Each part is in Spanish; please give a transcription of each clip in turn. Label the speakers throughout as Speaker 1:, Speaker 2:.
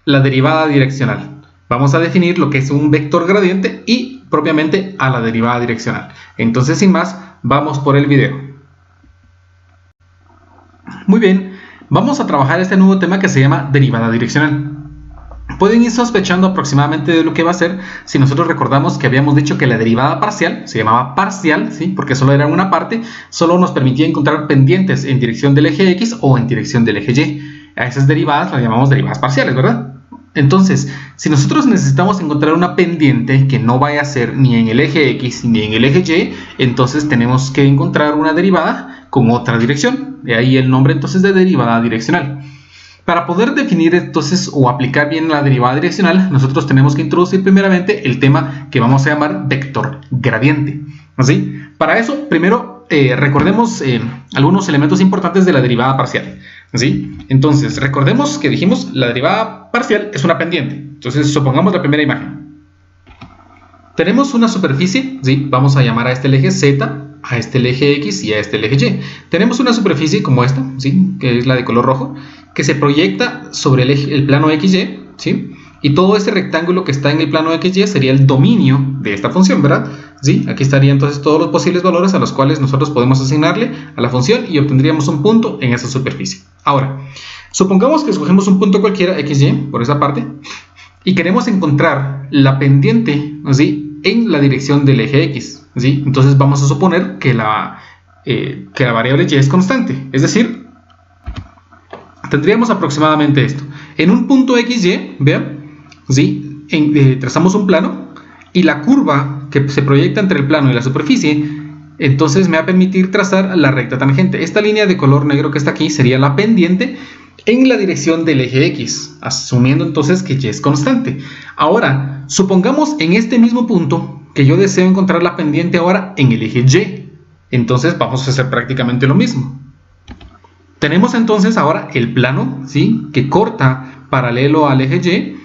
Speaker 1: la derivada direccional. Vamos a definir lo que es un vector gradiente y propiamente a la derivada direccional. Entonces, sin más, vamos por el video. Muy bien, vamos a trabajar este nuevo tema que se llama derivada direccional. Pueden ir sospechando aproximadamente de lo que va a ser si nosotros recordamos que habíamos dicho que la derivada parcial se llamaba parcial, ¿sí? Porque solo era una parte, solo nos permitía encontrar pendientes en dirección del eje X o en dirección del eje Y. A esas derivadas las llamamos derivadas parciales, ¿verdad? Entonces, si nosotros necesitamos encontrar una pendiente que no vaya a ser ni en el eje X ni en el eje Y, entonces tenemos que encontrar una derivada con otra dirección. De ahí el nombre entonces de derivada direccional. Para poder definir entonces o aplicar bien la derivada direccional, nosotros tenemos que introducir primeramente el tema que vamos a llamar vector gradiente. ¿Así? Para eso, primero recordemos algunos elementos importantes de la derivada parcial. ¿Sí? Entonces, recordemos que dijimos la derivada parcial es una pendiente. Entonces, supongamos la primera imagen. Tenemos una superficie, ¿sí? Vamos a llamar a este el eje Z, a este el eje X y a este el eje Y. Tenemos una superficie como esta, ¿sí? Que es la de color rojo, que se proyecta sobre el plano XY, ¿sí? Y todo este rectángulo que está en el plano XY sería el dominio de esta función, ¿verdad? ¿Sí? Aquí estarían entonces todos los posibles valores a los cuales nosotros podemos asignarle a la función y obtendríamos un punto en esa superficie. Ahora, supongamos que escogemos un punto cualquiera, XY, por esa parte, y queremos encontrar la pendiente, ¿sí? En la dirección del eje X, ¿sí? Entonces vamos a suponer que la variable Y es constante, es decir, tendríamos aproximadamente esto. En un punto XY, vean, ¿sí? Trazamos un plano y la curva que se proyecta entre el plano y la superficie, entonces me va a permitir trazar la recta tangente. Esta línea de color negro que está aquí sería la pendiente en la dirección del eje X, asumiendo entonces que Y es constante. Ahora, supongamos en este mismo punto que yo deseo encontrar la pendiente ahora en el eje Y. Entonces vamos a hacer prácticamente lo mismo. Tenemos entonces ahora el plano, ¿sí? Que corta paralelo al eje Y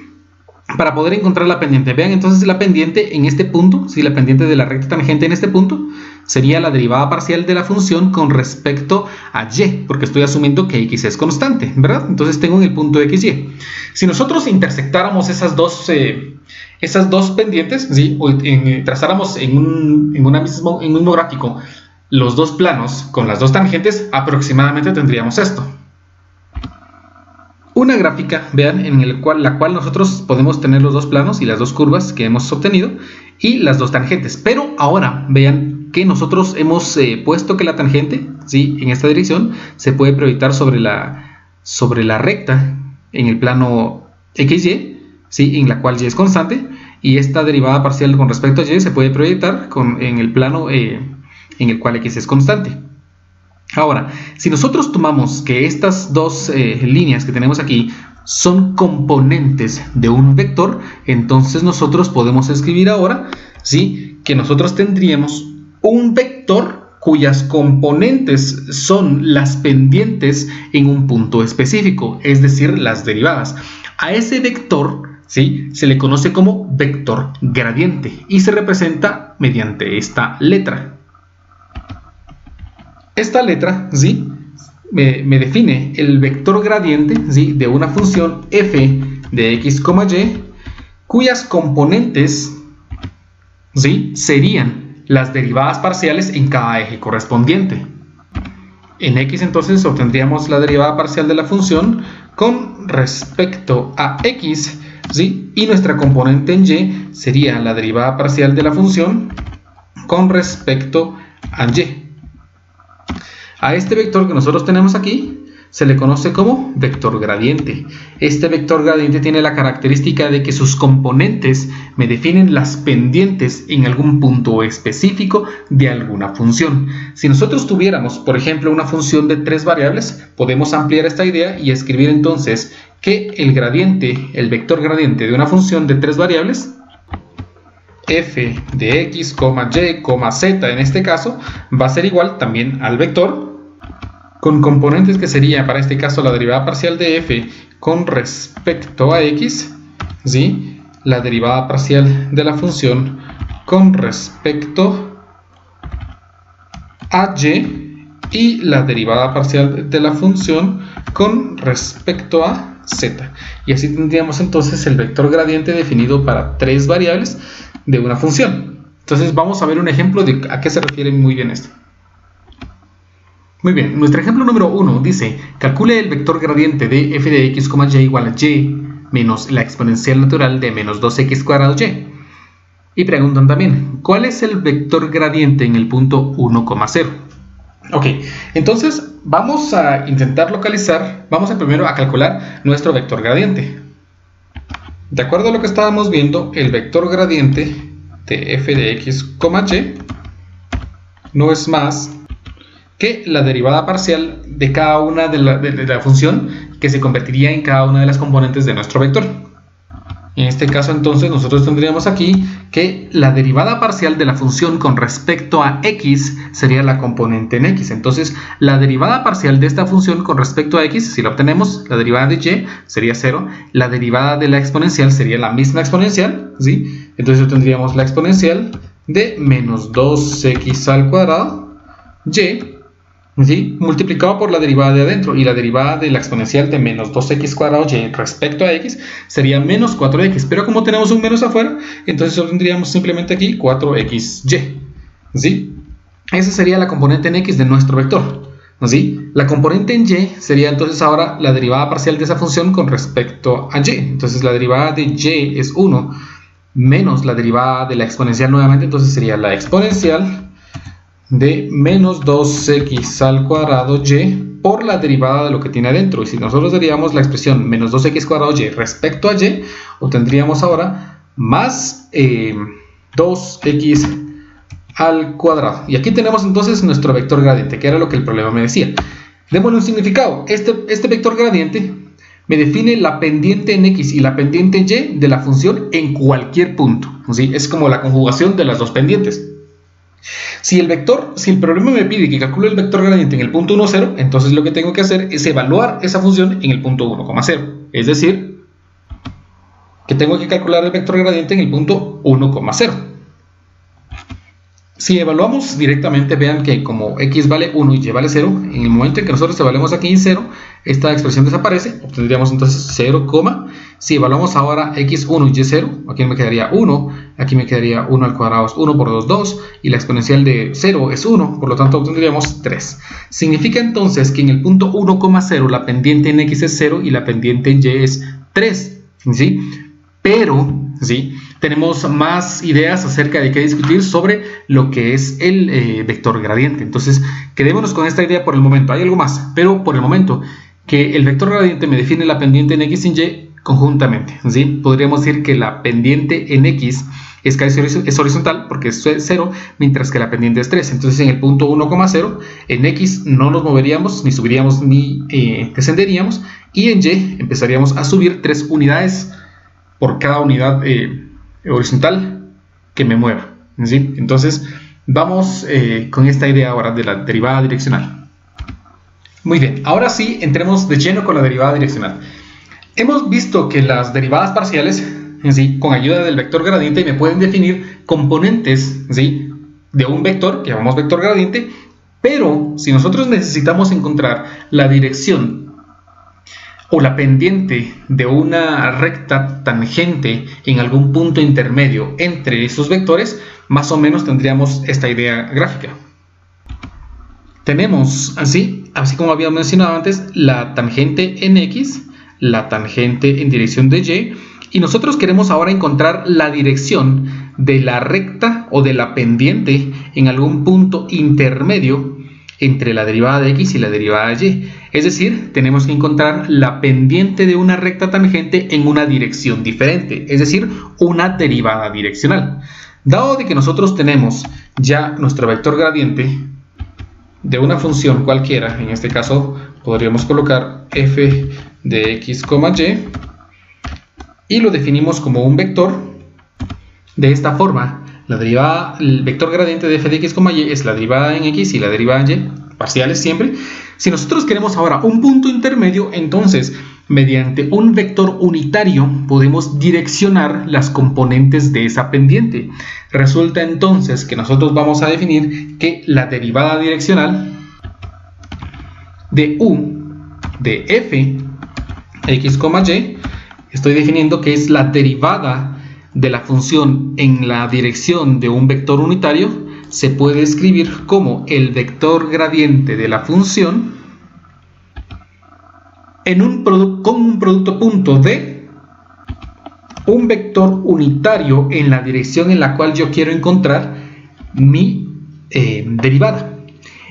Speaker 1: para poder encontrar la pendiente. Vean entonces la pendiente en este punto, ¿sí? La pendiente de la recta tangente en este punto sería la derivada parcial de la función con respecto a Y, porque estoy asumiendo que X es constante, ¿verdad? Entonces tengo en el punto XY. Si nosotros intersectáramos esas dos pendientes, ¿sí? O trazáramos en un mismo gráfico los dos planos con las dos tangentes, aproximadamente tendríamos esto. Una gráfica, vean, en la cual nosotros podemos tener los dos planos y las dos curvas que hemos obtenido y las dos tangentes. Pero ahora, vean que nosotros hemos puesto que la tangente, ¿sí? En esta dirección se puede proyectar sobre la recta en el plano XY, ¿sí? En la cual Y es constante, y esta derivada parcial con respecto a Y se puede proyectar en el plano en el cual X es constante. Ahora, si nosotros tomamos que estas dos líneas que tenemos aquí son componentes de un vector, entonces nosotros podemos escribir ahora, ¿sí? Que nosotros tendríamos un vector cuyas componentes son las pendientes en un punto específico, es decir, las derivadas. A ese vector, ¿sí? Se le conoce como vector gradiente y se representa mediante esta letra. Esta letra, ¿sí? me define el vector gradiente, ¿sí? De una función f de x, y, cuyas componentes, ¿sí? Serían las derivadas parciales en cada eje correspondiente. En x entonces obtendríamos la derivada parcial de la función con respecto a x, ¿sí? Y nuestra componente en y sería la derivada parcial de la función con respecto a y. A este vector que nosotros tenemos aquí se le conoce como vector gradiente. Este vector gradiente tiene la característica de que sus componentes me definen las pendientes en algún punto específico de alguna función. Si nosotros tuviéramos, por ejemplo, una función de 3 variables, podemos ampliar esta idea y escribir entonces que el vector gradiente de una función de 3 variables, f de x, y, z en este caso, va a ser igual también al vector con componentes que sería para este caso la derivada parcial de f con respecto a x, ¿sí? La derivada parcial de la función con respecto a y la derivada parcial de la función con respecto a z. Y así tendríamos entonces el vector gradiente definido para 3 variables de una función. Entonces vamos a ver un ejemplo de a qué se refiere muy bien esto. Muy bien, nuestro ejemplo número 1 dice: calcule el vector gradiente de f de x, y igual a y menos la exponencial natural de menos 2x cuadrado y. Y preguntan también, ¿cuál es el vector gradiente en el punto 1,0? Ok, entonces vamos a intentar localizar, vamos a primero a calcular nuestro vector gradiente. De acuerdo a lo que estábamos viendo, el vector gradiente de f de x, y no es más que la derivada parcial de cada una de la función que se convertiría en cada una de las componentes de nuestro vector. En este caso entonces nosotros tendríamos aquí que la derivada parcial de la función con respecto a x sería la componente en x. Entonces la derivada parcial de esta función con respecto a x, si la obtenemos, la derivada de y sería 0, la derivada de la exponencial sería la misma exponencial, ¿sí? Entonces tendríamos la exponencial de menos 2x al cuadrado y, ¿sí?, multiplicado por la derivada de adentro, y la derivada de la exponencial de menos 2x cuadrado y respecto a x sería menos 4x, pero como tenemos un menos afuera, entonces solo tendríamos simplemente aquí 4xy, ¿sí? Esa sería la componente en x de nuestro vector, ¿sí? La componente en y sería entonces ahora la derivada parcial de esa función con respecto a y. Entonces la derivada de y es 1 menos la derivada de la exponencial nuevamente, entonces sería la exponencial de menos 2x al cuadrado y por la derivada de lo que tiene adentro. Y si nosotros derivamos la expresión menos 2x cuadrado y respecto a y, obtendríamos ahora más 2x al cuadrado. Y aquí tenemos entonces nuestro vector gradiente, que era lo que el problema me decía. Démosle un significado. Este vector gradiente me define la pendiente en x y la pendiente en y de la función en cualquier punto, ¿sí? Es como la conjugación de las dos pendientes. Si el problema me pide que calcule el vector gradiente en el punto 1, 0, entonces lo que tengo que hacer es evaluar esa función en el punto 1,0. Es decir, que tengo que calcular el vector gradiente en el punto 1,0. Si evaluamos directamente, vean que como x vale 1 y y vale 0, en el momento en que nosotros evaluemos aquí 0, esta expresión desaparece, obtendríamos entonces 0, si evaluamos ahora x1 y y0, aquí me quedaría 1, aquí me quedaría 1 al cuadrado es 1 por 2, 2, y la exponencial de 0 es 1, por lo tanto obtendríamos 3. Significa entonces que en el punto 1,0 la pendiente en x es 0 y la pendiente en y es 3, ¿sí? Pero, ¿sí?, tenemos más ideas acerca de qué discutir sobre lo que es el vector gradiente. Entonces, quedémonos con esta idea por el momento. Hay algo más, pero por el momento, que el vector gradiente me define la pendiente en x y en y conjuntamente, ¿sí? Podríamos decir que la pendiente en x es horizontal porque es 0, mientras que la pendiente es 3. Entonces, en el punto 1,0, en x no nos moveríamos, ni subiríamos, ni descenderíamos, y en y empezaríamos a subir 3 unidades por cada unidad horizontal que me mueva, ¿sí? Entonces vamos con esta idea ahora de la derivada direccional. Muy bien, ahora sí entremos de lleno con la derivada direccional. Hemos visto que las derivadas parciales, ¿sí?, con ayuda del vector gradiente me pueden definir componentes, ¿sí?, de un vector que llamamos vector gradiente, pero si nosotros necesitamos encontrar la dirección o la pendiente de una recta tangente en algún punto intermedio entre esos vectores, más o menos tendríamos esta idea gráfica. Tenemos así como había mencionado antes, la tangente en x, la tangente en dirección de y nosotros queremos ahora encontrar la dirección de la recta o de la pendiente en algún punto intermedio entre la derivada de x y la derivada de y. Es decir, tenemos que encontrar la pendiente de una recta tangente en una dirección diferente, es decir, una derivada direccional. Dado de que nosotros tenemos ya nuestro vector gradiente de una función cualquiera, en este caso podríamos colocar f de x, y lo definimos como un vector de esta forma. El vector gradiente de f de x, y es la derivada en x y la derivada en y, parciales siempre. Si nosotros queremos ahora un punto intermedio, entonces mediante un vector unitario podemos direccionar las componentes de esa pendiente. Resulta entonces que nosotros vamos a definir que la derivada direccional de u de f x, y, estoy definiendo que es la derivada de la función en la dirección de un vector unitario, se puede escribir como el vector gradiente de la función con un producto punto de un vector unitario en la dirección en la cual yo quiero encontrar mi derivada.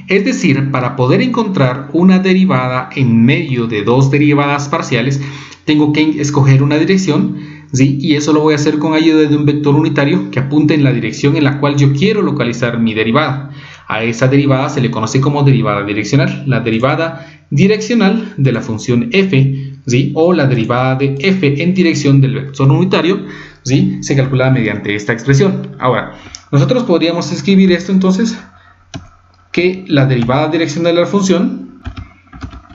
Speaker 1: Es decir, para poder encontrar una derivada en medio de dos derivadas parciales, tengo que escoger una dirección, ¿sí? Y eso lo voy a hacer con ayuda de un vector unitario que apunte en la dirección en la cual yo quiero localizar mi derivada. A esa derivada se le conoce como derivada direccional. La derivada direccional de la función f, ¿sí? O la derivada de f en dirección del vector unitario, ¿sí? Se calcula mediante esta expresión. Ahora, nosotros podríamos escribir esto entonces, que la derivada direccional de la función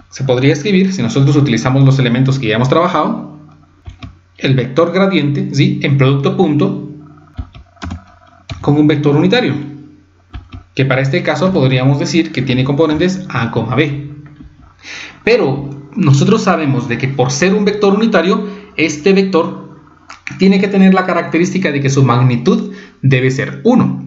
Speaker 1: se podría escribir, si nosotros utilizamos los elementos que ya hemos trabajado, el vector gradiente, ¿sí? En producto punto con un vector unitario, que para este caso podríamos decir que tiene componentes a, b. Pero nosotros sabemos de que por ser un vector unitario, este vector tiene que tener la característica de que su magnitud debe ser 1.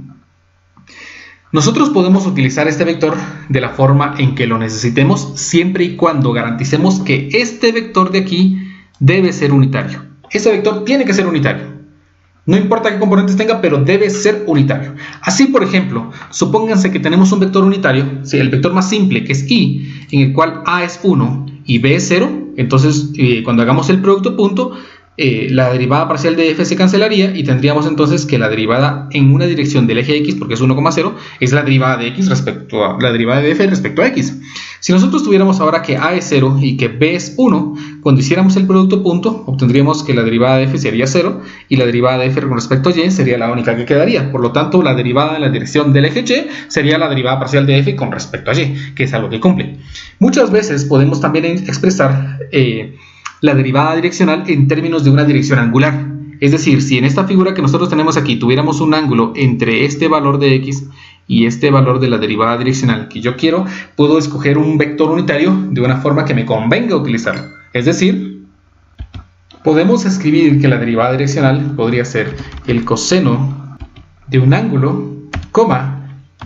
Speaker 1: Nosotros podemos utilizar este vector de la forma en que lo necesitemos, siempre y cuando garanticemos que este vector de aquí debe ser unitario. Ese vector tiene que ser unitario. No importa qué componentes tenga, pero debe ser unitario. Así, por ejemplo, supónganse que tenemos un vector unitario, ¿sí? El vector más simple, que es i, en el cual a es 1 y b es 0. Entonces, cuando hagamos el producto punto, la derivada parcial de f se cancelaría y tendríamos entonces que la derivada en una dirección del eje x, porque es 1,0, es la derivada de x respecto a la derivada de f respecto a x. Si nosotros tuviéramos ahora que a es 0 y que b es 1, cuando hiciéramos el producto punto, obtendríamos que la derivada de f sería 0 y la derivada de f con respecto a y sería la única que quedaría. Por lo tanto, la derivada en la dirección del eje y sería la derivada parcial de f con respecto a y, que es algo que cumple. Muchas veces podemos también expresar la derivada direccional en términos de una dirección angular. Es decir, si en esta figura que nosotros tenemos aquí tuviéramos un ángulo entre este valor de x y este valor de la derivada direccional que yo quiero, puedo escoger un vector unitario de una forma que me convenga utilizarlo. Es decir, podemos escribir que la derivada direccional podría ser el coseno de un ángulo,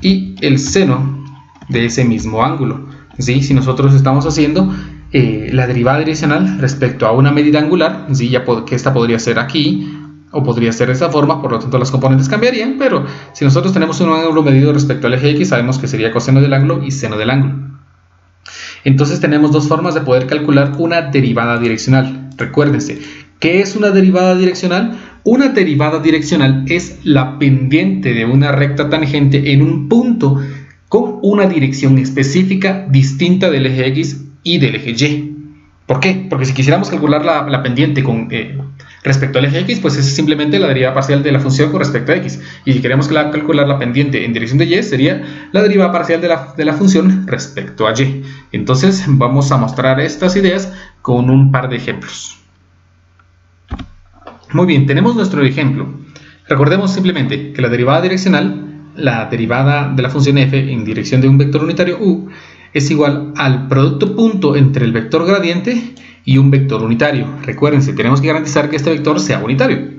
Speaker 1: y el seno de ese mismo ángulo. ¿Sí? Si nosotros estamos haciendo la derivada direccional respecto a una medida angular, ¿sí? Ya que esta podría ser aquí o podría ser de esta forma, por lo tanto las componentes cambiarían, pero si nosotros tenemos un ángulo medido respecto al eje x, sabemos que sería coseno del ángulo y seno del ángulo. Entonces tenemos dos formas de poder calcular una derivada direccional. Recuérdense, ¿qué es una derivada direccional? Una derivada direccional es la pendiente de una recta tangente en un punto con una dirección específica distinta del eje x y del eje y. ¿Por qué? Porque si quisiéramos calcular la pendiente con respecto al eje x, pues es simplemente la derivada parcial de la función con respecto a x. Y si queremos calcular la pendiente en dirección de y, sería la derivada parcial de la función respecto a y. Entonces vamos a mostrar estas ideas con un par de ejemplos. Muy bien, tenemos nuestro ejemplo. Recordemos simplemente que la derivada direccional, la derivada de la función f en dirección de un vector unitario u, es igual al producto punto entre el vector gradiente y un vector unitario. Recuérdense, tenemos que garantizar que este vector sea unitario.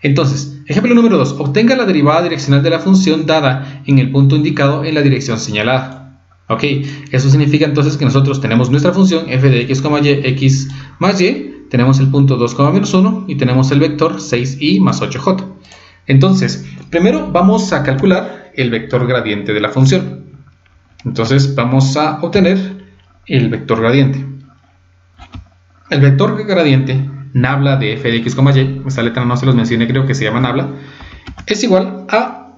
Speaker 1: Entonces, ejemplo número 2. Obtenga la derivada direccional de la función dada en el punto indicado en la dirección señalada. Ok, eso significa entonces que nosotros tenemos nuestra función f de x, x más y, tenemos el punto 2, menos 1 y tenemos el vector 6i más 8j. Entonces, primero vamos a calcular el vector gradiente de la función. Entonces vamos a obtener el vector gradiente. El vector gradiente, nabla de f de x, y, esta letra no se los mencioné, creo que se llama nabla, es igual a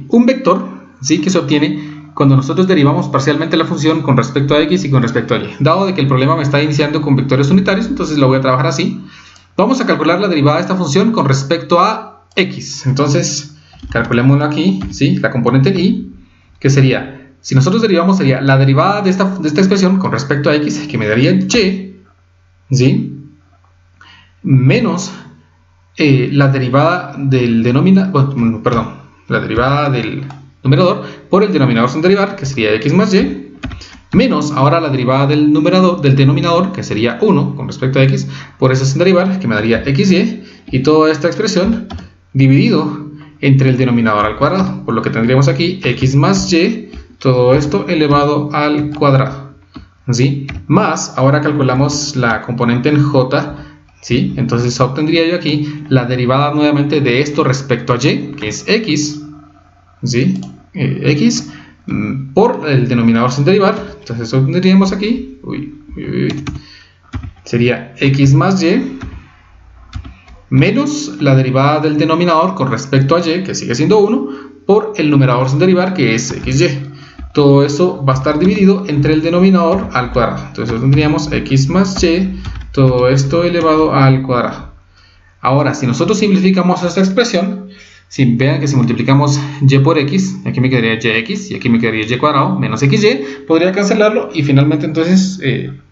Speaker 1: un vector, ¿sí? Que se obtiene cuando nosotros derivamos parcialmente la función con respecto a x y con respecto a y. Dado de que el problema me está iniciando con vectores unitarios, entonces lo voy a trabajar así. Vamos a calcular la derivada de esta función con respecto a x. Entonces, calculémoslo aquí, ¿sí? La componente y, que sería... Si nosotros derivamos, sería la derivada de esta expresión con respecto a x, que me daría y, ¿sí? Menos la derivada del denominador, la derivada del numerador por el denominador sin derivar, que sería x más y, menos ahora la derivada del denominador, que sería 1 con respecto a x, por eso sin derivar, que me daría xy, y toda esta expresión dividido entre el denominador al cuadrado, por lo que tendríamos aquí x más y, todo esto elevado al cuadrado, ¿sí? Más, ahora calculamos la componente en j, ¿sí? Entonces obtendría yo aquí la derivada nuevamente de esto respecto a y, que es x, ¿sí? X por el denominador sin derivar. Entonces obtendríamos aquí, sería x más y menos la derivada del denominador con respecto a y, que sigue siendo 1, por el numerador sin derivar, que es xy. Todo eso va a estar dividido entre el denominador al cuadrado. Entonces tendríamos x más y, todo esto elevado al cuadrado. Ahora, si nosotros simplificamos esta expresión, si vean que si multiplicamos y por x, aquí me quedaría yx y aquí me quedaría y cuadrado menos xy, podría cancelarlo y finalmente entonces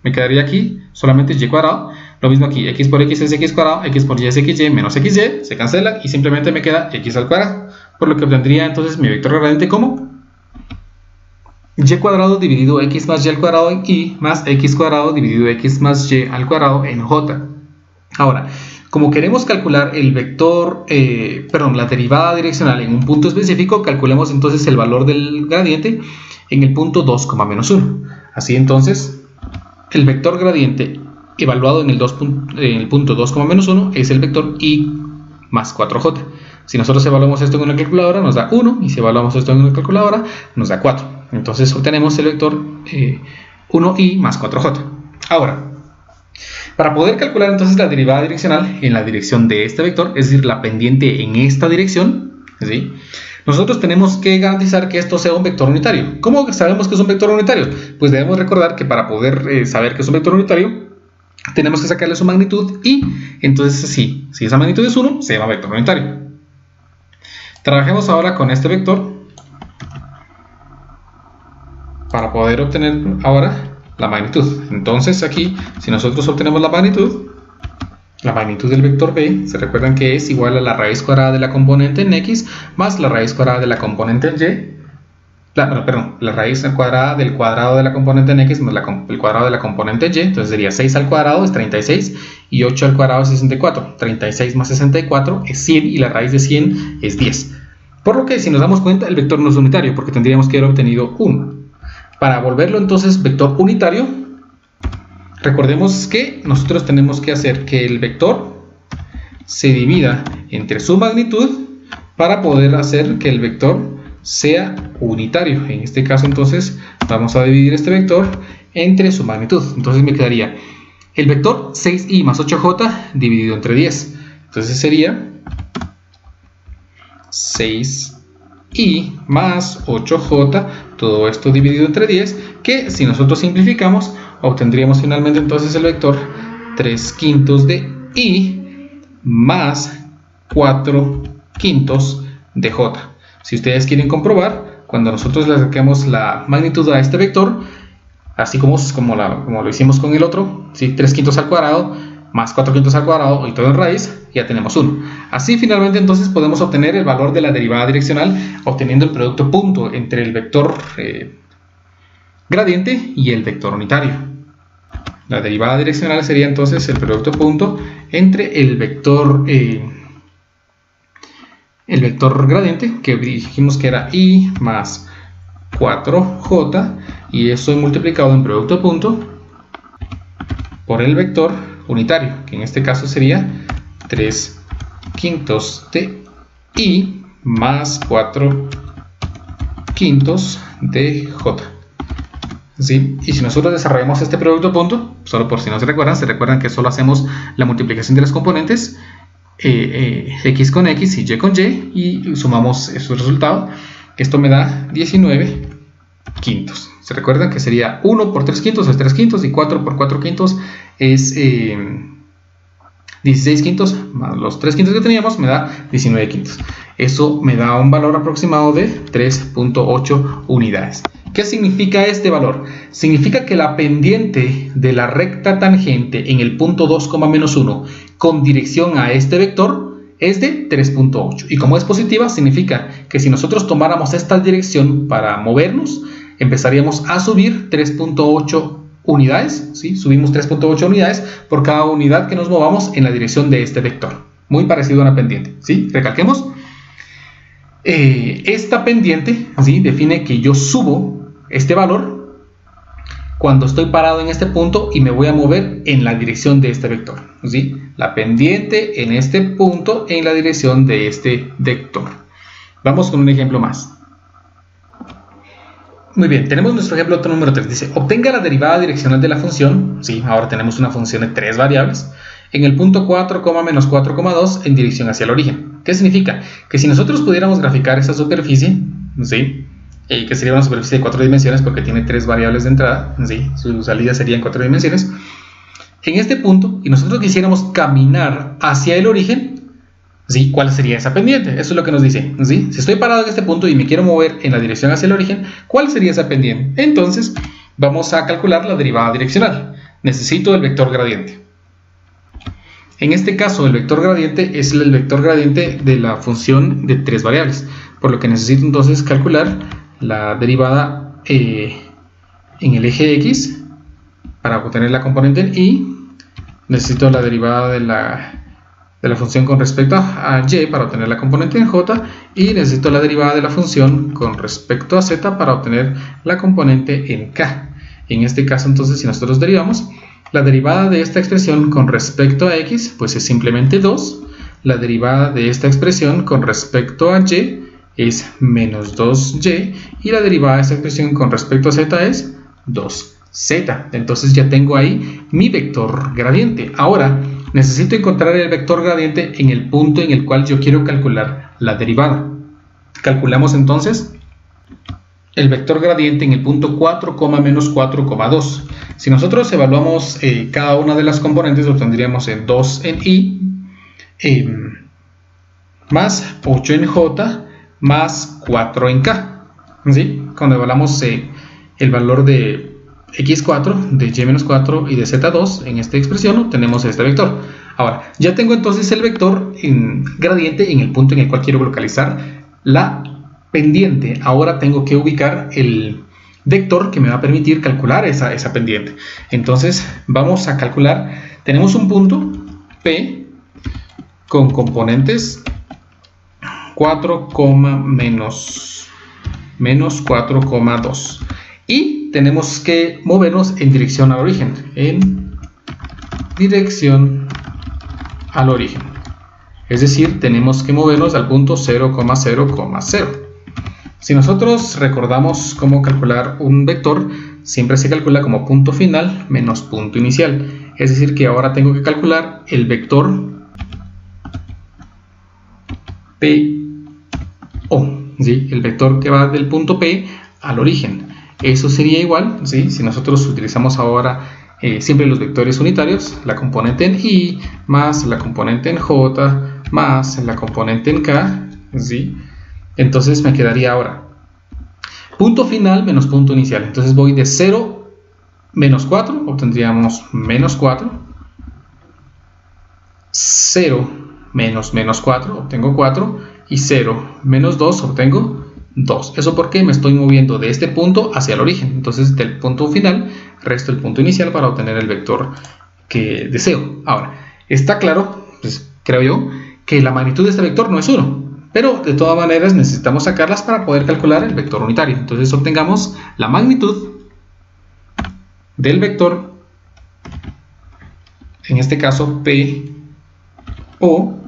Speaker 1: me quedaría aquí solamente y cuadrado. Lo mismo aquí, x por x es x cuadrado, x por y es xy menos xy, se cancelan y simplemente me queda x al cuadrado. Por lo que obtendría entonces mi vector gradiente como y cuadrado dividido x más y al cuadrado en y más x cuadrado dividido x más y al cuadrado en j. Ahora, como queremos calcular el vector, la derivada direccional en un punto específico, calculemos entonces el valor del gradiente en el punto 2, menos 1. Así entonces, el vector gradiente evaluado en el punto 2, menos 1 es el vector y más 4j. Si nosotros evaluamos esto en una calculadora nos da 1 y si evaluamos esto en una calculadora nos da 4. Entonces obtenemos el vector 1i más 4j. Ahora, para poder calcular entonces la derivada direccional en la dirección de este vector, es decir, la pendiente en esta dirección, ¿sí? Nosotros tenemos que garantizar que esto sea un vector unitario. ¿Cómo sabemos que es un vector unitario? Pues debemos recordar que para poder saber que es un vector unitario, tenemos que sacarle su magnitud y entonces si esa magnitud es 1, se llama vector unitario. Trabajemos ahora con este vector para poder obtener ahora la magnitud. Entonces aquí, si nosotros obtenemos la magnitud del vector b, se recuerdan que es igual a la raíz cuadrada de la componente en x más la raíz cuadrada de la componente en y, la raíz cuadrada del cuadrado de la componente en x más el cuadrado de la componente en y. Entonces sería 6 al cuadrado es 36 y 8 al cuadrado es 64. 36 más 64 es 100 y la raíz de 100 es 10. Por lo que si nos damos cuenta el vector no es unitario porque tendríamos que haber obtenido 1. Para volverlo entonces vector unitario, recordemos que nosotros tenemos que hacer que el vector se divida entre su magnitud para poder hacer que el vector sea unitario. En este caso entonces vamos a dividir este vector entre su magnitud. Entonces me quedaría el vector 6i más 8j dividido entre 10. Entonces sería 6i más 8j, todo esto dividido entre 10, que si nosotros simplificamos, obtendríamos finalmente entonces el vector 3/5 de i más 4/5 de j. Si ustedes quieren comprobar, cuando nosotros le saquemos la magnitud a este vector, así como lo hicimos con el otro, ¿sí? 3/5 al cuadrado más 4/5 al cuadrado y todo en raíz, ya tenemos 1. Así finalmente entonces podemos obtener el valor de la derivada direccional obteniendo el producto punto entre el vector gradiente y el vector unitario. La derivada direccional sería entonces el producto punto entre el vector gradiente, que dijimos que era i más 4j, y eso multiplicado en producto punto por el vector unitario, que en este caso sería 3/5 de i más 4/5 de j. ¿Sí? Y si nosotros desarrollamos este producto punto, solo por si no se recuerdan que solo hacemos la multiplicación de las componentes x con x y y con y, y sumamos su resultado. Esto me da 19/5. Se recuerdan que sería 1 por 3/5 es 3/5 y 4 por 4/5 es 16/5, más los 3/5 que teníamos me da 19/5. Eso me da un valor aproximado de 3.8 unidades. ¿Qué significa este valor? Significa que la pendiente de la recta tangente en el punto 2, menos 1 con dirección a este vector es de 3.8. Y como es positiva, significa que si nosotros tomáramos esta dirección para movernos, empezaríamos a subir 3.8 unidades, ¿sí? Subimos 3.8 unidades por cada unidad que nos movamos en la dirección de este vector. Muy parecido a una pendiente, ¿sí? Recalquemos. Esta pendiente, ¿sí?, define que yo subo este valor cuando estoy parado en este punto y me voy a mover en la dirección de este vector, ¿sí? La pendiente en este punto en la dirección de este vector. Vamos con un ejemplo más. Muy bien, tenemos nuestro ejemplo número 3. Dice, obtenga la derivada direccional de la función, ¿sí? Ahora tenemos una función de 3 variables, en el punto 4, menos 4,2 en dirección hacia el origen. ¿Qué significa? Que si nosotros pudiéramos graficar esa superficie, ¿sí?, que sería una superficie de 4 dimensiones porque tiene 3 variables de entrada, ¿sí?, su salida sería en 4 dimensiones. En este punto, y nosotros quisiéramos caminar hacia el origen, ¿sí?, ¿cuál sería esa pendiente? Eso es lo que nos dice, ¿sí? Si estoy parado en este punto y me quiero mover en la dirección hacia el origen, ¿cuál sería esa pendiente? Entonces, vamos a calcular la derivada direccional. Necesito el vector gradiente. En este caso, el vector gradiente es el vector gradiente de la función de 3 variables, por lo que necesito entonces calcular la derivada en el eje X para obtener la componente en Y. Necesito la derivada de la función con respecto a Y para obtener la componente en J, y necesito la derivada de la función con respecto a Z para obtener la componente en K. En este caso, entonces, si nosotros derivamos, la derivada de esta expresión con respecto a X, pues es simplemente 2. La derivada de esta expresión con respecto a Y es menos 2Y. Y la derivada de esta expresión con respecto a Z es 2Z. Entonces ya tengo ahí mi vector gradiente. Ahora necesito encontrar el vector gradiente en el punto en el cual yo quiero calcular la derivada. Calculamos entonces el vector gradiente en el punto 4, menos 4,2. Si nosotros evaluamos cada una de las componentes, obtendríamos 2 en Y, más 8 en J, más 4 en K, ¿sí? Cuando evaluamos el valor de X4, de Y menos 4 y de Z2 en esta expresión, obtenemos este vector. Ahora, ya tengo entonces el vector gradiente en el punto en el cual quiero localizar la pendiente. Ahora tengo que ubicar el vector que me va a permitir calcular esa pendiente. Entonces vamos a calcular. Tenemos un punto P con componentes 4, menos 4,2 y tenemos que movernos en dirección al origen. Es decir, tenemos que movernos al punto 0,0,0. Si nosotros recordamos cómo calcular un vector, siempre se calcula como punto final menos punto inicial. Es decir, que ahora tengo que calcular el vector PO, ¿sí?, el vector que va del punto P al origen. Eso sería igual, ¿sí?, si nosotros utilizamos ahora siempre los vectores unitarios, la componente en Y más la componente en J más la componente en K, ¿sí? Entonces me quedaría ahora punto final menos punto inicial. Entonces voy de 0 menos 4, obtendríamos menos 4. 0 menos 4, obtengo 4. Y 0 menos 2, obtengo 2. Eso porque me estoy moviendo de este punto hacia el origen. Entonces del punto final resto el punto inicial para obtener el vector que deseo. Ahora, está claro, pues, creo yo, que la magnitud de este vector no es 1. Pero de todas maneras necesitamos sacarlas para poder calcular el vector unitario. Entonces obtengamos la magnitud del vector, en este caso PO,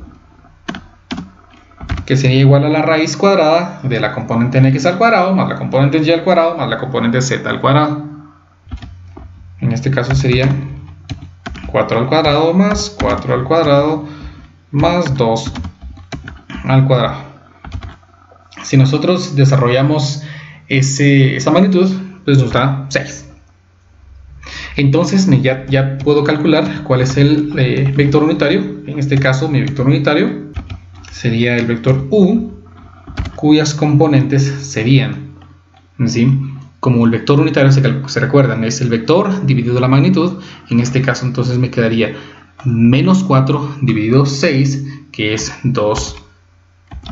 Speaker 1: que sería igual a la raíz cuadrada de la componente en X al cuadrado, más la componente en Y al cuadrado, más la componente en Z al cuadrado. En este caso sería 4 al cuadrado más 4 al cuadrado más 2 al cuadrado. Si nosotros desarrollamos esa magnitud, pues nos da 6. Entonces ya puedo calcular cuál es el vector unitario. En este caso mi vector unitario sería el vector U, cuyas componentes serían, ¿sí?, como el vector unitario se recuerdan, es el vector dividido la magnitud. En este caso entonces me quedaría menos 4 dividido 6, que es 2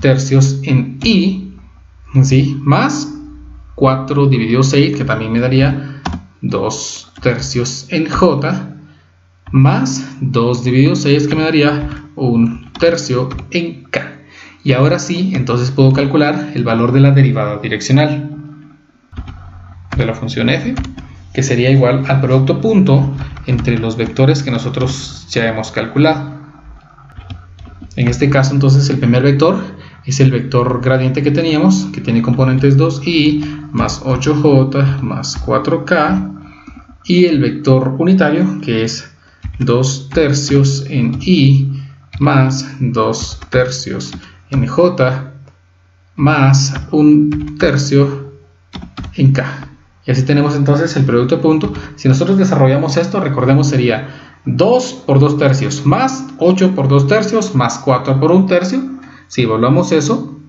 Speaker 1: tercios en Y, ¿sí?, más 4 dividido 6, que también me daría 2 tercios en J, más 2 dividido 6, que me daría 1 tercio en K. Y ahora sí, entonces puedo calcular el valor de la derivada direccional de la función f, que sería igual al producto punto entre los vectores que nosotros ya hemos calculado. En este caso, entonces, el primer vector es el vector gradiente que teníamos, que tiene componentes 2i más 8j más 4k, y el vector unitario, que es 2 tercios en i más 2 tercios en j más 1 tercio en k. Y así tenemos entonces el producto de punto. Si nosotros desarrollamos esto, recordemos, sería 2 por 2 tercios más 8 por 2 tercios más 4 por 1 tercio. Si evaluamos eso,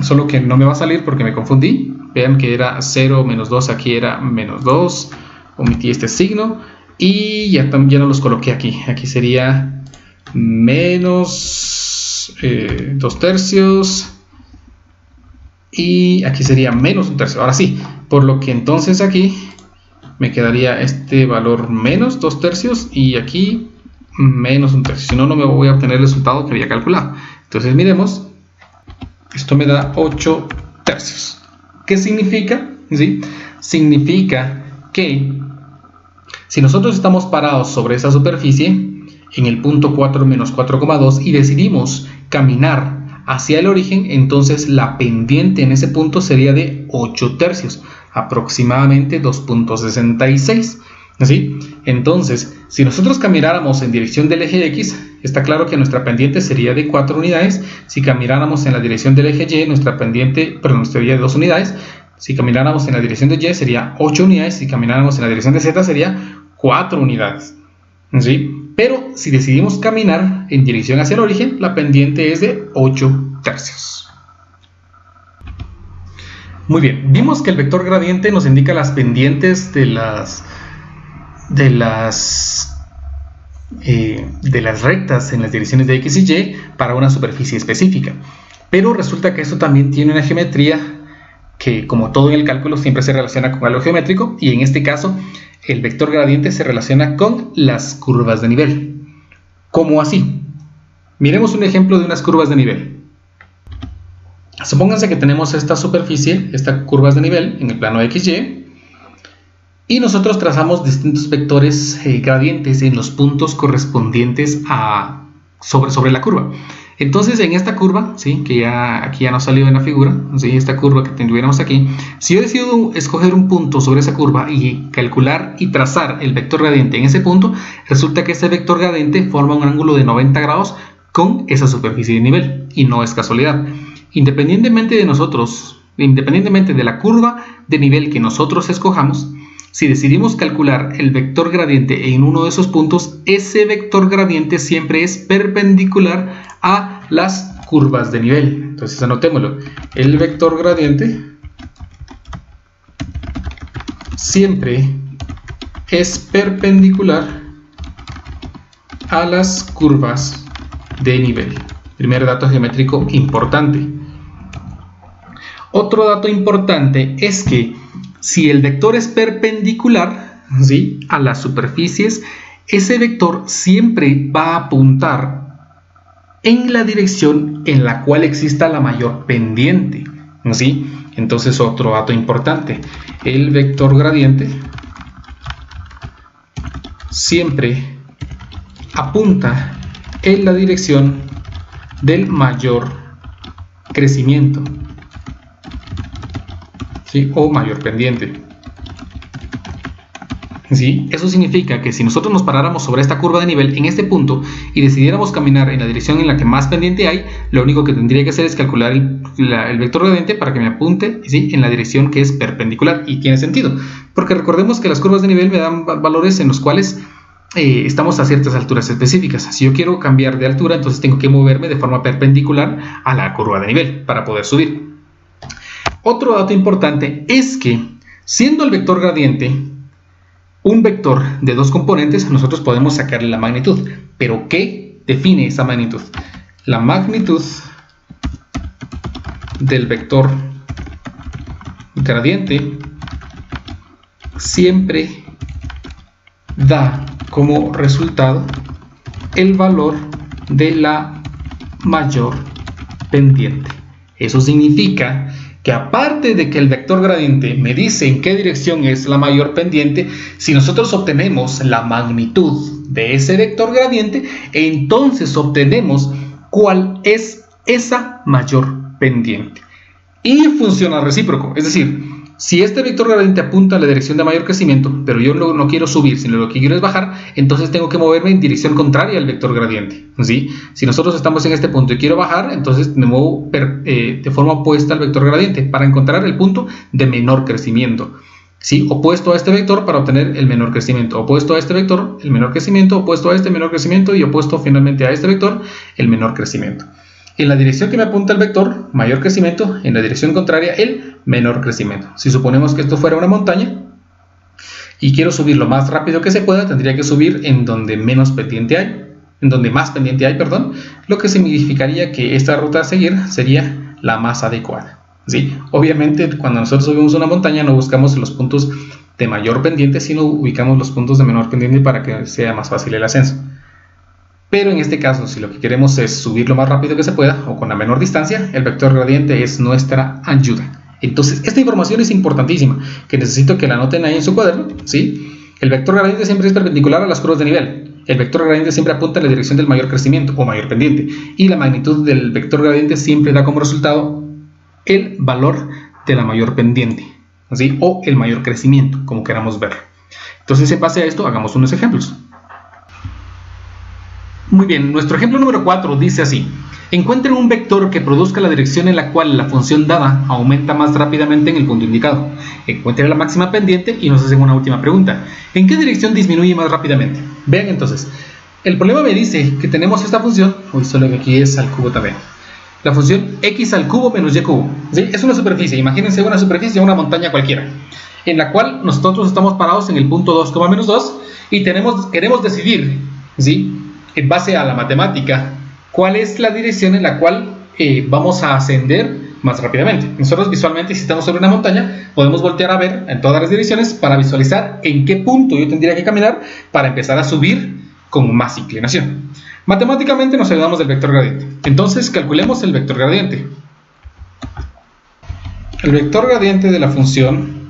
Speaker 1: solo que no me va a salir porque me confundí. Vean que era 0 menos 2, aquí era menos 2. Omití este signo y ya no los coloqué aquí. Aquí sería menos 2 tercios y aquí sería menos 1 tercio. Ahora sí, por lo que entonces aquí me quedaría este valor menos 2 tercios y aquí menos 1 tercio. Si no, no me voy a obtener el resultado que había calculado. Entonces miremos, esto me da 8 tercios. ¿Qué significa? ¿Sí? Significa que si nosotros estamos parados sobre esa superficie en el punto 4 menos 4,2 y decidimos caminar hacia el origen, entonces la pendiente en ese punto sería de 8 tercios, aproximadamente 2.66. ¿Sí? Entonces, si nosotros camináramos en dirección del eje X, está claro que nuestra pendiente sería de 4 unidades. Si camináramos en la dirección del eje Y, nuestra pendiente, perdón, sería de 2 unidades. Si camináramos en la dirección de Y, sería 8 unidades. Si camináramos en la dirección de Z, sería 4 unidades. ¿Sí? Pero si decidimos caminar en dirección hacia el origen, la pendiente es de 8 tercios. Muy bien, vimos que el vector gradiente nos indica las pendientes de las rectas en las direcciones de X y Y para una superficie específica. Pero resulta que esto también tiene una geometría que, como todo en el cálculo, siempre se relaciona con algo geométrico, y en este caso el vector gradiente se relaciona con las curvas de nivel. ¿Cómo así? Miremos un ejemplo de unas curvas de nivel. Supónganse que tenemos esta superficie, estas curvas de nivel en el plano XY, y nosotros trazamos distintos vectores gradientes en los puntos correspondientes sobre la curva. Entonces, en esta curva, ¿sí? Que aquí ya no salió en la figura, ¿sí? Esta curva que tuviéramos aquí, si yo decido escoger un punto sobre esa curva y calcular y trazar el vector gradiente en ese punto, resulta que ese vector gradiente forma un ángulo de 90 grados con esa superficie de nivel, y no es casualidad. Independientemente de la curva de nivel que nosotros escojamos, si decidimos calcular el vector gradiente en uno de esos puntos, ese vector gradiente siempre es perpendicular a las curvas de nivel. Entonces anotémoslo. El vector gradiente siempre es perpendicular a las curvas de nivel. Primer dato geométrico importante. Otro dato importante es que si el vector es perpendicular, ¿sí?, a las superficies, ese vector siempre va a apuntar en la dirección en la cual exista la mayor pendiente, ¿sí? Entonces, otro dato importante, el vector gradiente siempre apunta en la dirección del mayor crecimiento, ¿sí?, o mayor pendiente. ¿Sí? Eso significa que si nosotros nos paráramos sobre esta curva de nivel en este punto y decidiéramos caminar en la dirección en la que más pendiente hay, lo único que tendría que hacer es calcular el vector gradiente para que me apunte, ¿sí?, en la dirección que es perpendicular. Y tiene sentido, porque recordemos que las curvas de nivel me dan valores en los cuales estamos a ciertas alturas específicas. Si yo quiero cambiar de altura, entonces tengo que moverme de forma perpendicular a la curva de nivel para poder subir. Otro dato importante es que, siendo el vector gradiente un vector de dos componentes, nosotros podemos sacarle la magnitud. ¿Pero qué define esa magnitud? La magnitud del vector gradiente siempre da como resultado el valor de la mayor pendiente. Eso significa que aparte de que el vector gradiente me dice en qué dirección es la mayor pendiente, si nosotros obtenemos la magnitud de ese vector gradiente, entonces obtenemos cuál es esa mayor pendiente. Y funciona recíproco, es decir, si este vector gradiente apunta a la dirección de mayor crecimiento, pero yo no quiero subir, sino lo que quiero es bajar, entonces tengo que moverme en dirección contraria al vector gradiente, ¿sí? Si nosotros estamos en este punto y quiero bajar, entonces me muevo de forma opuesta al vector gradiente para encontrar el punto de menor crecimiento, ¿sí? Opuesto a este vector para obtener el menor crecimiento, opuesto a este vector, el menor crecimiento, opuesto a este menor crecimiento y opuesto finalmente a este vector, el menor crecimiento. En la dirección que me apunta el vector, mayor crecimiento, en la dirección contraria, el menor crecimiento. Si suponemos que esto fuera una montaña y quiero subir lo más rápido que se pueda, tendría que subir en donde más pendiente hay, perdón, lo que significaría que esta ruta a seguir sería la más adecuada, ¿sí? Obviamente, cuando nosotros subimos una montaña no buscamos los puntos de mayor pendiente, sino ubicamos los puntos de menor pendiente para que sea más fácil el ascenso. Pero en este caso, si lo que queremos es subir lo más rápido que se pueda o con la menor distancia, el vector gradiente es nuestra ayuda. Entonces, esta información es importantísima, que necesito que la anoten ahí en su cuaderno, ¿sí? El vector gradiente siempre es perpendicular a las curvas de nivel. El vector gradiente siempre apunta en la dirección del mayor crecimiento o mayor pendiente. Y la magnitud del vector gradiente siempre da como resultado el valor de la mayor pendiente, ¿sí? O el mayor crecimiento, como queramos verlo. Entonces, en base a esto, hagamos unos ejemplos. Muy bien, nuestro ejemplo número 4 dice así: encuentren un vector que produzca la dirección en la cual la función dada aumenta más rápidamente en el punto indicado. Encuentren la máxima pendiente y nos hacen una última pregunta: ¿en qué dirección disminuye más rápidamente? Vean entonces, el problema me dice que tenemos esta función, solo que aquí es al cubo también, la función x al cubo menos y cubo, ¿sí? Es una superficie, imagínense una superficie, una montaña cualquiera, en la cual nosotros estamos parados en el punto 2, menos 2 y queremos decidir, ¿sí?, en base a la matemática, cuál es la dirección en la cual vamos a ascender más rápidamente. Nosotros visualmente, si estamos sobre una montaña, podemos voltear a ver en todas las direcciones para visualizar en qué punto yo tendría que caminar para empezar a subir con más inclinación. Matemáticamente nos ayudamos del vector gradiente. Entonces calculemos el vector gradiente. El vector gradiente de la función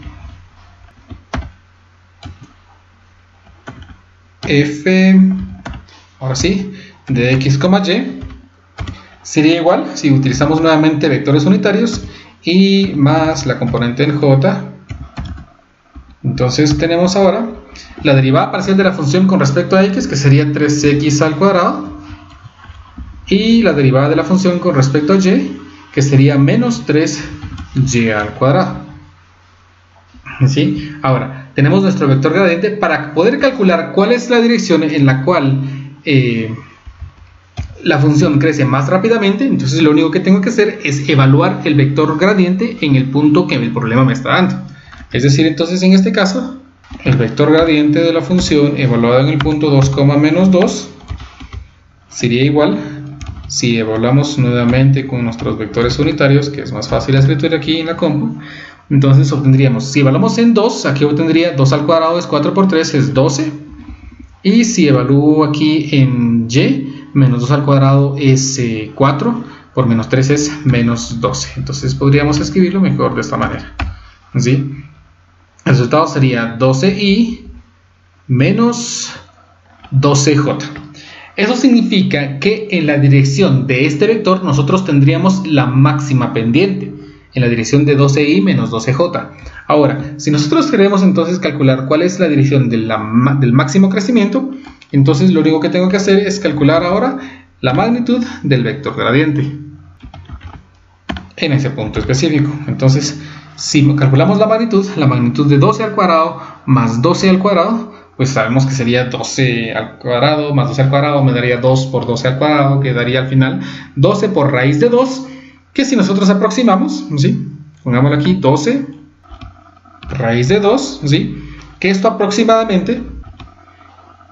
Speaker 1: f, ahora sí, de x, y sería igual, si utilizamos nuevamente vectores unitarios, y más la componente en j. Entonces tenemos ahora la derivada parcial de la función con respecto a x, que sería 3x al cuadrado, y la derivada de la función con respecto a y, que sería menos 3y al cuadrado. ¿Sí? Ahora, tenemos nuestro vector gradiente. Para poder calcular cuál es la dirección en la cual la función crece más rápidamente, entonces lo único que tengo que hacer es evaluar el vector gradiente en el punto que el problema me está dando. Es decir, entonces en este caso, el vector gradiente de la función evaluado en el punto 2, menos 2 sería igual, si evaluamos nuevamente con nuestros vectores unitarios, que es más fácil la escritura aquí en la compu, entonces obtendríamos, si evaluamos en 2, aquí obtendría 2 al cuadrado es 4 por 3 es 12, y si evalúo aquí en y, menos 2 al cuadrado es 4, por menos 3 es menos 12. Entonces podríamos escribirlo mejor de esta manera, ¿sí? El resultado sería 12i menos 12j. Eso significa que en la dirección de este vector nosotros tendríamos la máxima pendiente, en la dirección de 12i menos 12j. Ahora, si nosotros queremos entonces calcular cuál es la dirección del máximo crecimiento, entonces lo único que tengo que hacer es calcular ahora la magnitud del vector gradiente en ese punto específico. Entonces, si calculamos la magnitud de 12 al cuadrado más 12 al cuadrado, pues sabemos que sería 12 al cuadrado más 12 al cuadrado, me daría 2 por 12 al cuadrado, que daría al final 12 por raíz de 2, que si nosotros aproximamos, ¿sí?, pongámoslo aquí, 12 raíz de 2, ¿sí?, que esto aproximadamente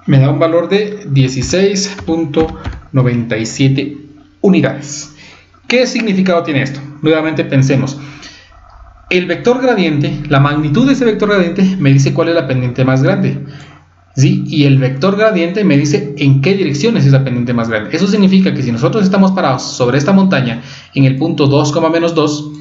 Speaker 1: me da un valor de 16.97 unidades. ¿Qué significado tiene esto? Nuevamente pensemos. El vector gradiente, la magnitud de ese vector gradiente me dice cuál es la pendiente más grande, ¿sí? Y el vector gradiente me dice en qué dirección es esa pendiente más grande. Eso significa que si nosotros estamos parados sobre esta montaña en el punto 2,-2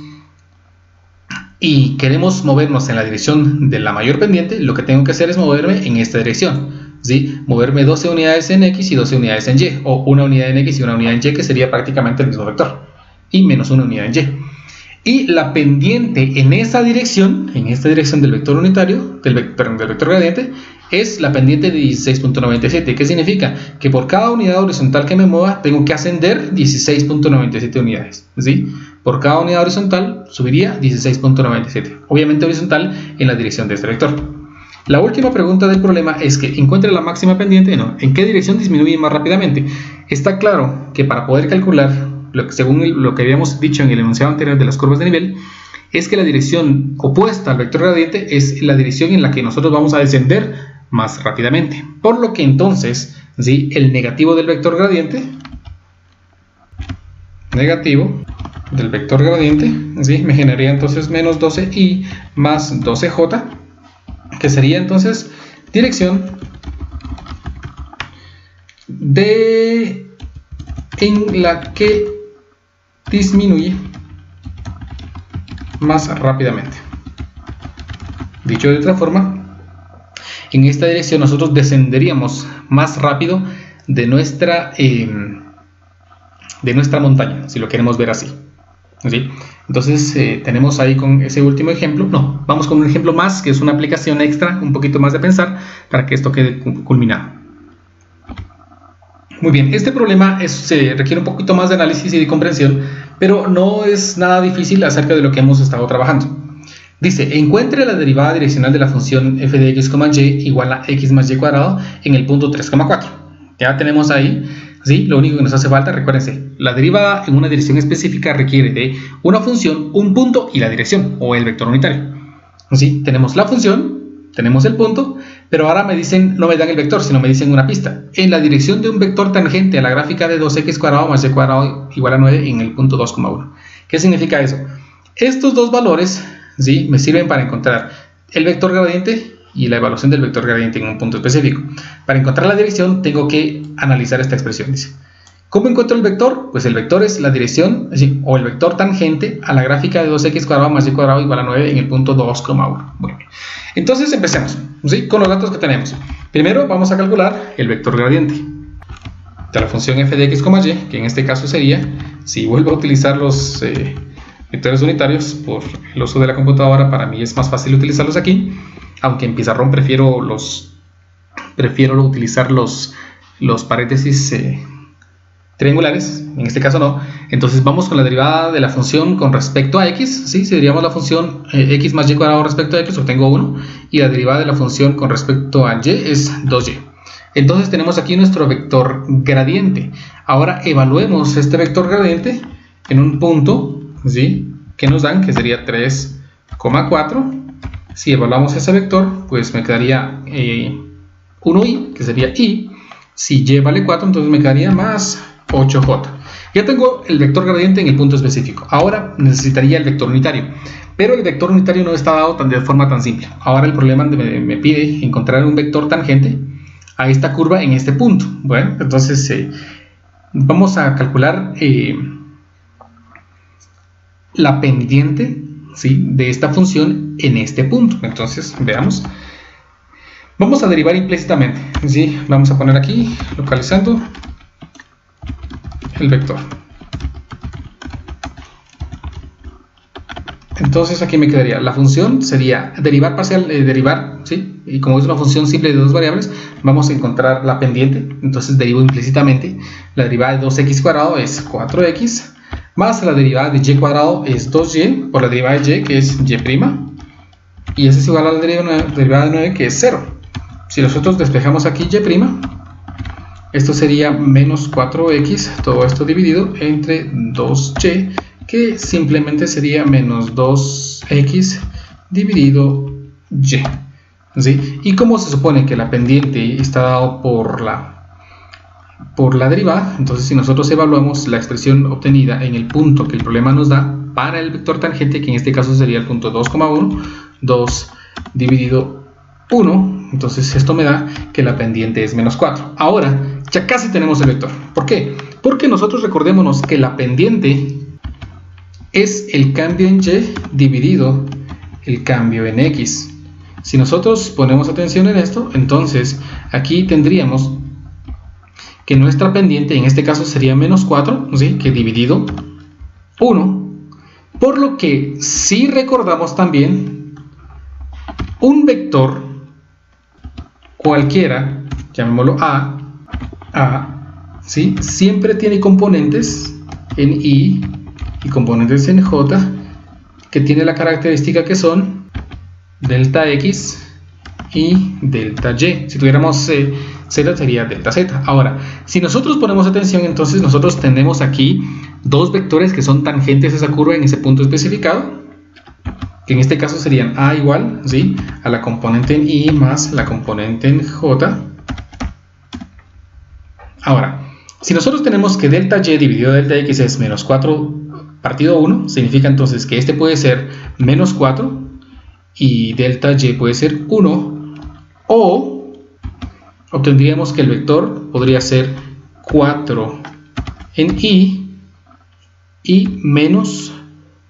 Speaker 1: y queremos movernos en la dirección de la mayor pendiente, lo que tengo que hacer es moverme en esta dirección, ¿sí? Moverme 12 unidades en X y 12 unidades en Y, o una unidad en X y una unidad en Y, que sería prácticamente el mismo vector, y menos una unidad en Y. Y la pendiente en esta dirección del vector unitario, del vector gradiente, es la pendiente de 16.97. ¿Qué significa? Que por cada unidad horizontal que me mueva, tengo que ascender 16.97 unidades, ¿sí? Por cada unidad horizontal subiría 16.97. Obviamente horizontal en la dirección de este vector. La última pregunta del problema es que encuentre la máxima pendiente, ¿no? ¿En qué dirección disminuye más rápidamente? Está claro que para poder calcular, según lo que habíamos dicho en el enunciado anterior de las curvas de nivel, es que la dirección opuesta al vector gradiente es la dirección en la que nosotros vamos a descender más rápidamente. Por lo que entonces, ¿sí?, el negativo del vector gradiente, ¿sí?, me generaría entonces menos 12i más 12j, que sería entonces dirección en la que disminuye más rápidamente. Dicho de otra forma, en esta dirección nosotros descenderíamos más rápido de nuestra montaña, si lo queremos ver así, ¿sí? Entonces tenemos ahí con ese último ejemplo. No, vamos con un ejemplo más, que es una aplicación extra, un poquito más de pensar, para que esto quede culminado. Muy bien, este problema requiere un poquito más de análisis y de comprensión, pero no es nada difícil acerca de lo que hemos estado trabajando. Dice, encuentre la derivada direccional de la función f de x, y igual a x más y cuadrado en el punto 3,4. Ya tenemos ahí, ¿sí? Lo único que nos hace falta, recuérdense, la derivada en una dirección específica requiere de una función, un punto y la dirección, o el vector unitario, ¿sí? Tenemos la función, tenemos el punto, pero ahora me dicen, no me dan el vector, sino me dicen una pista. En la dirección de un vector tangente a la gráfica de 2x cuadrado más y cuadrado igual a 9 en el punto 2,1. ¿Qué significa eso? Estos dos valores, ¿sí?, me sirven para encontrar el vector gradiente y la evaluación del vector gradiente en un punto específico. Para encontrar la dirección tengo que analizar esta expresión. Dice, ¿cómo encuentro el vector? Pues el vector es la dirección, o el vector tangente a la gráfica de 2x cuadrado más y cuadrado igual a 9 en el punto 2,1. Bueno, entonces empecemos, ¿sí?, con los datos que tenemos. Primero vamos a calcular el vector gradiente de la función f de x, y, que en este caso sería, si vuelvo a utilizar los vectores unitarios por el uso de la computadora, para mí es más fácil utilizarlos aquí, aunque en pizarrón prefiero utilizar los paréntesis triangulares, en este caso no. Entonces vamos con la derivada de la función con respecto a x, ¿sí? Si diríamos la función x más y cuadrado respecto a x, obtengo 1, y la derivada de la función con respecto a y es 2y. Entonces tenemos aquí nuestro vector gradiente. Ahora evaluemos este vector gradiente en un punto, ¿sí?, que nos dan, que sería 3,4. Si evaluamos ese vector, pues me quedaría 1i, que sería i. Si y vale 4, entonces me quedaría más 8j. Ya tengo el vector gradiente en el punto específico. Ahora necesitaría el vector unitario, pero el vector unitario no está dado de forma tan simple. Ahora el problema me pide encontrar un vector tangente a esta curva en este punto. Bueno, entonces vamos a calcular la pendiente, ¿sí?, de esta función en este punto. Entonces veamos. Vamos a derivar implícitamente, ¿sí? Vamos a poner aquí, localizando el vector. Entonces aquí me quedaría, la función sería derivar parcial, derivar, ¿sí? Y como es una función simple de dos variables, vamos a encontrar la pendiente. Entonces derivo implícitamente. La derivada de 2x cuadrado es 4x, más la derivada de y cuadrado es 2y, por la derivada de y, que es y', y eso es igual a la derivada de 9, que es 0. Si nosotros despejamos aquí y', esto sería menos 4x, todo esto dividido entre 2y, que simplemente sería menos 2x dividido y, ¿sí? Y como se supone que la pendiente está dado por la derivada, entonces si nosotros evaluamos la expresión obtenida en el punto que el problema nos da, para el vector tangente, que en este caso sería el punto 2,1, 2 dividido 1, entonces esto me da que la pendiente es menos 4. Ahora ya casi tenemos el vector. ¿Por qué? Porque nosotros recordémonos que la pendiente es el cambio en y dividido el cambio en x. Si nosotros ponemos atención en esto, entonces aquí tendríamos que nuestra pendiente en este caso sería menos 4, ¿sí? Que dividido 1, por lo que si recordamos también un vector cualquiera, llamémoslo A, ¿sí? Siempre tiene componentes en y componentes en j, que tiene la característica que son delta x y delta y. Si tuviéramos z sería delta z. Ahora, si nosotros ponemos atención, entonces nosotros tenemos aquí dos vectores que son tangentes a esa curva en ese punto especificado, que en este caso serían a igual, ¿sí?, a la componente en y más la componente en j. Ahora, si nosotros tenemos que delta y dividido delta x es menos 4 partido 1, significa entonces que este puede ser menos 4 y delta y puede ser 1, o obtendríamos que el vector podría ser 4 en y menos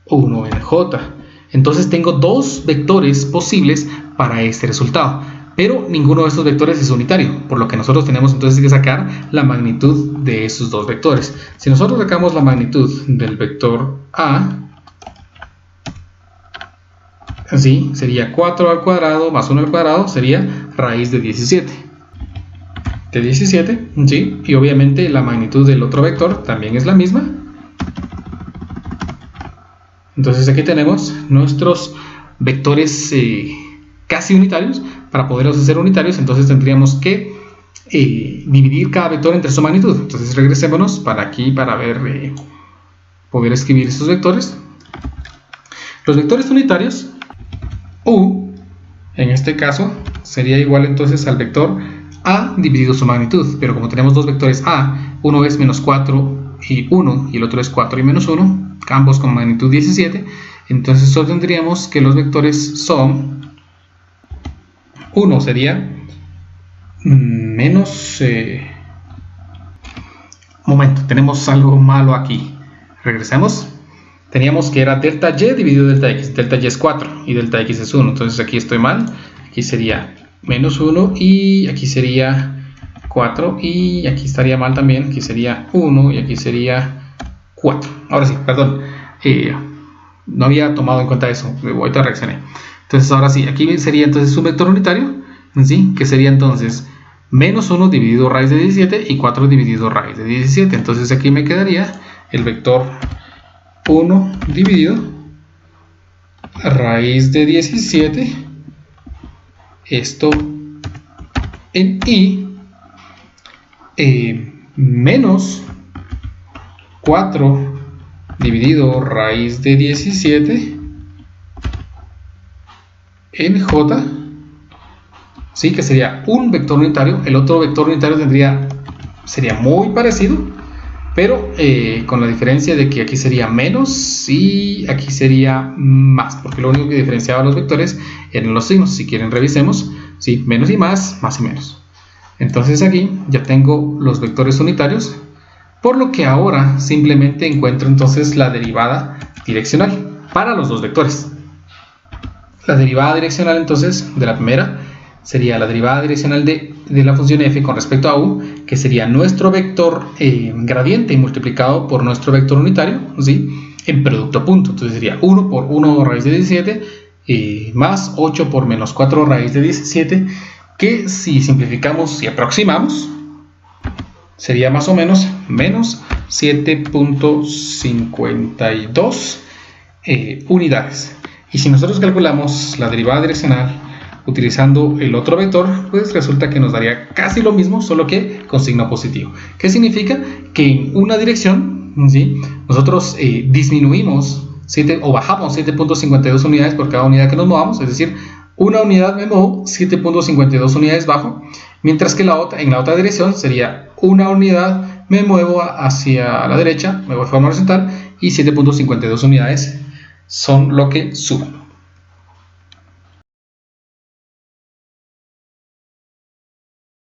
Speaker 1: 1 en j. Entonces tengo dos vectores posibles para este resultado, pero ninguno de estos vectores es unitario, por lo que nosotros tenemos entonces que sacar la magnitud de esos dos vectores. Si nosotros sacamos la magnitud del vector a, así sería 4 al cuadrado más 1 al cuadrado, sería raíz de 17. De 17, ¿sí? Y obviamente la magnitud del otro vector también es la misma. Entonces aquí tenemos nuestros vectores casi unitarios. Para poderlos hacer unitarios, entonces tendríamos que dividir cada vector entre su magnitud. Entonces regresémonos para aquí para ver, poder escribir estos vectores. Los vectores unitarios, u, en este caso, sería igual entonces al vector a dividido su magnitud. Pero como tenemos dos vectores a, uno es menos 4 y 1 y el otro es 4 y menos 1, ambos con magnitud 17, entonces obtendríamos que los vectores son, 1 sería menos, momento, tenemos algo malo aquí, regresemos, teníamos que era delta y dividido delta y es 4 y delta x es 1, entonces aquí estoy mal, aquí sería menos 1 y aquí sería 4 y aquí estaría mal también, aquí sería 1 y aquí sería 4. Ahora sí, perdón, no había tomado en cuenta eso, ahorita reaccioné. Entonces ahora sí, aquí sería entonces un vector unitario, ¿sí?, que sería entonces menos 1 dividido raíz de 17 y 4 dividido raíz de 17. Entonces aquí me quedaría el vector 1 dividido raíz de 17, esto en y, menos 4 dividido raíz de 17 en j, sí, que sería un vector unitario. El otro vector unitario sería muy parecido, pero con la diferencia de que aquí sería menos y aquí sería más, porque lo único que diferenciaba los vectores eran los signos. Si quieren revisemos, sí, menos y más y menos. Entonces aquí ya tengo los vectores unitarios, por lo que ahora simplemente encuentro entonces la derivada direccional para los dos vectores. La derivada direccional entonces de la primera sería la derivada direccional de la función f con respecto a u, que sería nuestro vector gradiente multiplicado por nuestro vector unitario, ¿sí?, en producto punto. Entonces sería 1 por 1 raíz de 17 más 8 por menos 4 raíz de 17, que si simplificamos y aproximamos sería más o menos menos 7.52 unidades. Y si nosotros calculamos la derivada direccional utilizando el otro vector, pues resulta que nos daría casi lo mismo, solo que con signo positivo. ¿Qué significa? Que en una dirección, ¿sí?, nosotros disminuimos o bajamos 7.52 unidades por cada unidad que nos movamos, es decir, una unidad me muevo, 7.52 unidades bajo, mientras que en la otra dirección sería una unidad me muevo hacia la derecha, me voy de forma horizontal, y 7.52 unidades son lo que suben.